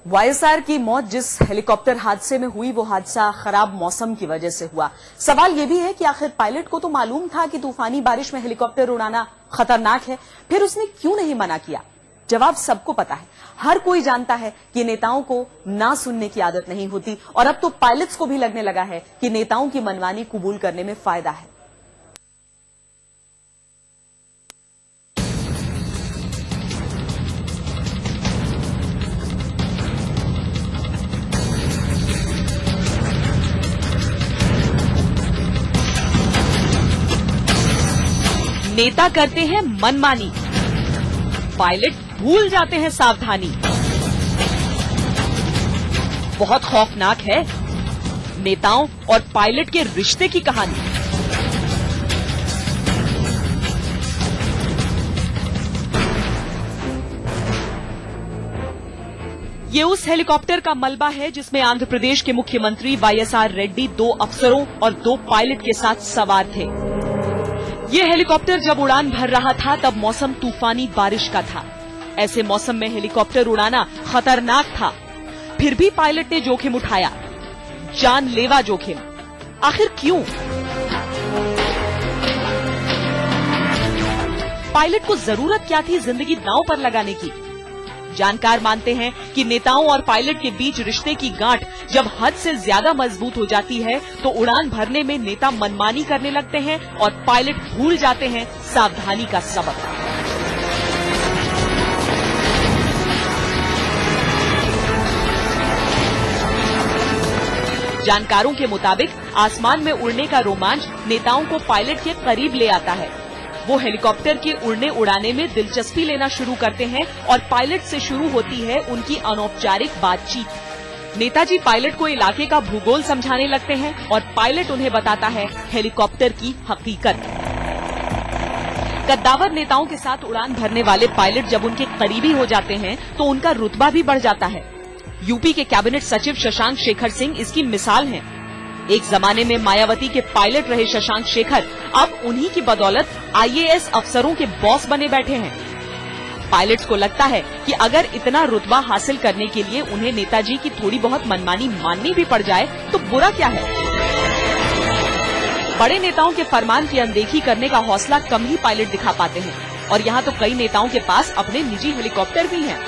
YSR की मौत जिस हेलीकॉप्टर हादसे में हुई वो हादसा खराब मौसम की वजह से हुआ। सवाल ये भी है कि आखिर पायलट को तो मालूम था कि तूफानी बारिश में हेलीकॉप्टर उड़ाना खतरनाक है, फिर उसने क्यों नहीं मना किया? जवाब सबको पता है। हर कोई जानता है कि नेताओं को ना सुनने की आदत नहीं होती और अब तो पायलट्स को भी लगने लगा है कि नेताओं की मनमानी कबूल करने में फायदा है। नेता करते हैं मनमानी, पायलट भूल जाते हैं सावधानी। बहुत खौफनाक है नेताओं और पायलट के रिश्ते की कहानी। ये उस हेलीकॉप्टर का मलबा है जिसमें आंध्र प्रदेश के मुख्यमंत्री वाईएसआर रेड्डी 2 अफसरों और 2 पायलट के साथ सवार थे। ये हेलीकॉप्टर जब उड़ान भर रहा था तब मौसम तूफानी बारिश का था। ऐसे मौसम में हेलीकॉप्टर उड़ाना खतरनाक था, फिर भी पायलट ने जोखिम उठाया, जानलेवा जोखिम। आखिर क्यों? पायलट को जरूरत क्या थी जिंदगी दांव पर लगाने की? जानकार मानते हैं कि नेताओं और पायलट के बीच रिश्ते की गांठ जब हद से ज्यादा मजबूत हो जाती है तो उड़ान भरने में नेता मनमानी करने लगते हैं और पायलट भूल जाते हैं सावधानी का सबक। जानकारों के मुताबिक आसमान में उड़ने का रोमांच नेताओं को पायलट के करीब ले आता है। वो हेलीकॉप्टर के उड़ने उड़ाने में दिलचस्पी लेना शुरू करते हैं और पायलट से शुरू होती है उनकी अनौपचारिक बातचीत। नेताजी पायलट को इलाके का भूगोल समझाने लगते हैं और पायलट उन्हें बताता है हेलीकॉप्टर की हकीकत। कद्दावर नेताओं के साथ उड़ान भरने वाले पायलट जब उनके करीबी हो जाते हैं तो उनका रुतबा भी बढ़ जाता है। यूपी के कैबिनेट सचिव शशांक शेखर सिंह इसकी मिसाल हैं। एक जमाने में मायावती के पायलट रहे शशांक शेखर अब उन्हीं की बदौलत आईएएस अफसरों के बॉस बने बैठे हैं। पायलट्स को लगता है कि अगर इतना रुतबा हासिल करने के लिए उन्हें नेताजी की थोड़ी बहुत मनमानी माननी भी पड़ जाए तो बुरा क्या है। बड़े नेताओं के फरमान की अनदेखी करने का हौसला कम ही पायलट दिखा पाते हैं और यहाँ तो कई नेताओं के पास अपने निजी हेलीकॉप्टर भी हैं।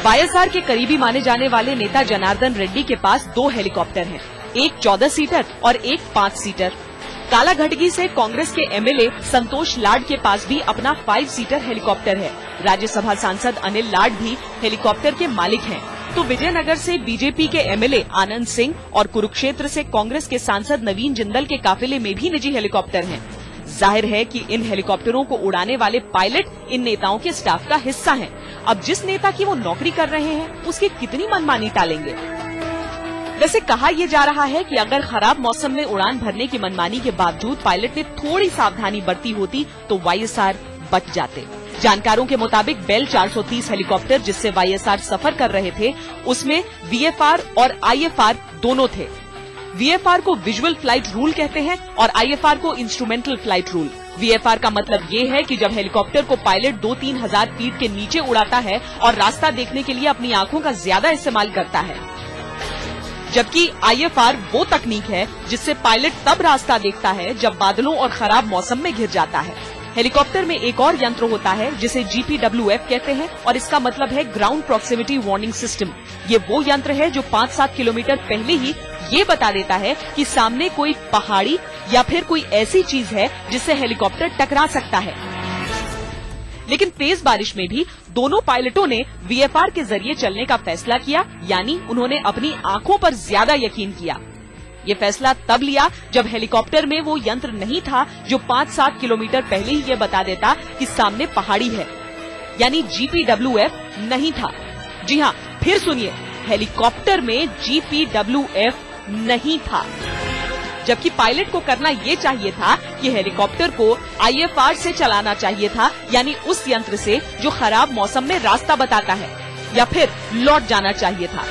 वाईएसआर के करीबी माने जाने वाले नेता जनार्दन रेड्डी के पास 2 हेलीकॉप्टर हैं, एक 14 सीटर और एक 5 सीटर। कालाघटगी से कांग्रेस के एमएलए संतोष लाड के पास भी अपना 5 सीटर हेलीकॉप्टर है। राज्यसभा सांसद अनिल लाड भी हेलीकॉप्टर के मालिक हैं। तो विजयनगर से बीजेपी के एमएलए आनंद सिंह और कुरुक्षेत्र से कांग्रेस के सांसद नवीन जिंदल के काफिले में भी निजी हेलीकॉप्टर हैं। जाहिर है कि इन हेलीकॉप्टरों को उड़ाने वाले पायलट इन नेताओं के स्टाफ का हिस्सा हैं। अब जिस नेता की वो नौकरी कर रहे हैं उसकी कितनी मनमानी टालेंगे? वैसे कहा यह जा रहा है कि अगर खराब मौसम में उड़ान भरने की मनमानी के बावजूद पायलट ने थोड़ी सावधानी बरती होती तो वाईएसआर बच जाते। जानकारों के मुताबिक बेल 430 हेलीकॉप्टर जिससे वाईएसआर सफर कर रहे थे उसमें वीएफआर और आईएफआर दोनों थे। वीएफआर को विजुअल फ्लाइट रूल कहते हैं और आईएफआर को इंस्ट्रूमेंटल फ्लाइट रूल। वीएफआर का मतलब ये है कि जब हेलीकॉप्टर को पायलट 2-3 हजार फीट के नीचे उड़ाता है और रास्ता देखने के लिए अपनी आंखों का ज्यादा इस्तेमाल करता है, जबकि आईएफआर वो तकनीक है जिससे पायलट तब रास्ता देखता है जब बादलों और खराब मौसम में घिर जाता है। हेलीकॉप्टर में एक और यंत्र होता है जिसे GPWF कहते हैं और इसका मतलब है ग्राउंड प्रॉक्सिमिटी वार्निंग सिस्टम। ये वो यंत्र है जो 5-7 किलोमीटर पहले ही ये बता देता है कि सामने कोई पहाड़ी या फिर कोई ऐसी चीज है जिससे हेलीकॉप्टर टकरा सकता है। लेकिन तेज बारिश में भी दोनों पायलटों ने वीएफआर के जरिए चलने का फैसला किया, यानी उन्होंने अपनी आंखों पर ज्यादा यकीन किया। ये फैसला तब लिया जब हेलीकॉप्टर में वो यंत्र नहीं था जो 5-7 किलोमीटर पहले ही ये बता देता कि सामने पहाड़ी है, यानी GPWF नहीं था। जी हाँ, फिर सुनिए, हेलीकॉप्टर में GPWF नहीं था। जबकि पायलट को करना ये चाहिए था कि हेलीकॉप्टर को आईएफआर से चलाना चाहिए था, यानी उस यंत्र से जो खराब मौसम में रास्ता बताता है, या फिर लौट जाना चाहिए था।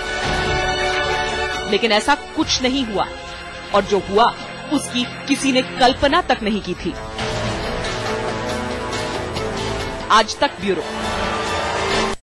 लेकिन ऐसा कुछ नहीं हुआ और जो हुआ उसकी किसी ने कल्पना तक नहीं की थी। आज तक ब्यूरो।